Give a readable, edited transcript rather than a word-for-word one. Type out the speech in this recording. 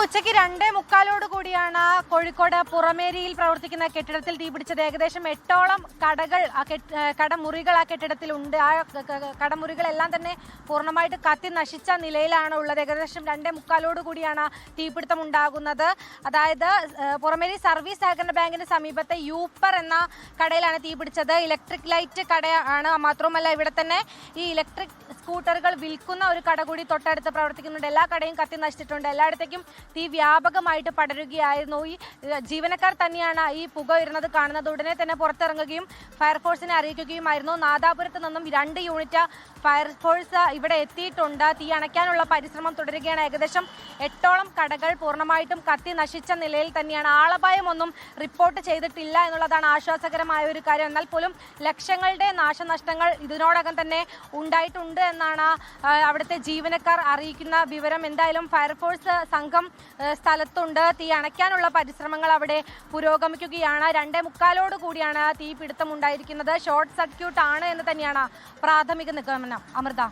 ഉച്ചയ്ക്ക് 2:45 കൂടിയാണ് കോഴിക്കോട് പുറമേരിയിൽ പ്രവർത്തിക്കുന്ന കെട്ടിടത്തിൽ തീപിടിച്ചത്. ഏകദേശം 8ഓളം കടമുറികൾ ആ കെട്ടിടത്തിലുണ്ട്. ആ കടമുറികളെല്ലാം തന്നെ പൂർണ്ണമായിട്ട് കത്തി നശിച്ച നിലയിലാണ് ഉള്ളത്. ഏകദേശം 2:45 കൂടിയാണ് തീപിടുത്തം ഉണ്ടാകുന്നത്. അതായത് പുറമേരി സർവീസ് സഹകരണ ബാങ്കിന് സമീപത്തെ യൂപ്പർ എന്ന കടയിലാണ് തീപിടിച്ചത്. ഇലക്ട്രിക് ലൈറ്റ് കടയാണ്. മാത്രവുമല്ല ഇവിടെ തന്നെ ഈ ഇലക്ട്രിക് സ്കൂട്ടറുകൾ വിൽക്കുന്ന ഒരു കട കൂടി തൊട്ടടുത്ത് പ്രവർത്തിക്കുന്നുണ്ട്. എല്ലാ കടയും കത്തി നശിച്ചിട്ടുണ്ട്. എല്ലായിടത്തേക്കും തീ വ്യാപകമായിട്ട് പടരുകയായിരുന്നു. ഈ ജീവനക്കാർ തന്നെയാണ് ഈ പുക വരുന്നത് കാണുന്നത്. ഉടനെ തന്നെ പുറത്തിറങ്ങുകയും ഫയർഫോഴ്സിനെ അറിയിക്കുകയുമായിരുന്നു. നാദാപുരത്ത് നിന്നും 2 യൂണിറ്റ് ഫയർഫോഴ്സ് ഇവിടെ എത്തിയിട്ടുണ്ട്. തീ അണയ്ക്കാനുള്ള പരിശ്രമം തുടരുകയാണ്. ഏകദേശം 8ഓളം കടകൾ പൂർണ്ണമായിട്ടും കത്തി നശിച്ച നിലയിൽ തന്നെയാണ്. ആളപായമൊന്നും റിപ്പോർട്ട് ചെയ്തിട്ടില്ല എന്നുള്ളതാണ് ആശ്വാസകരമായ ഒരു കാര്യം. എന്നാൽ പോലും ലക്ഷങ്ങളുടെ നാശനഷ്ടങ്ങൾ ഇതിനോടകം തന്നെ ഉണ്ടായിട്ടുണ്ട് എന്നാണ് അവിടുത്തെ ജീവനക്കാർ അറിയിക്കുന്ന വിവരം. എന്തായാലും ഫയർഫോഴ്സ് സംഘം സ്ഥലത്തുണ്ട്. തീ അണയ്ക്കാനുള്ള പരിശ്രമങ്ങൾ അവിടെ പുരോഗമിക്കുകയാണ്. 2:45 കൂടിയാണ് തീപിടുത്തം ഉണ്ടായിരിക്കുന്നത്. ഷോർട്ട് സർക്യൂട്ട് ആണ് എന്ന് തന്നെയാണ് പ്രാഥമിക നിഗമനം. അമൃത.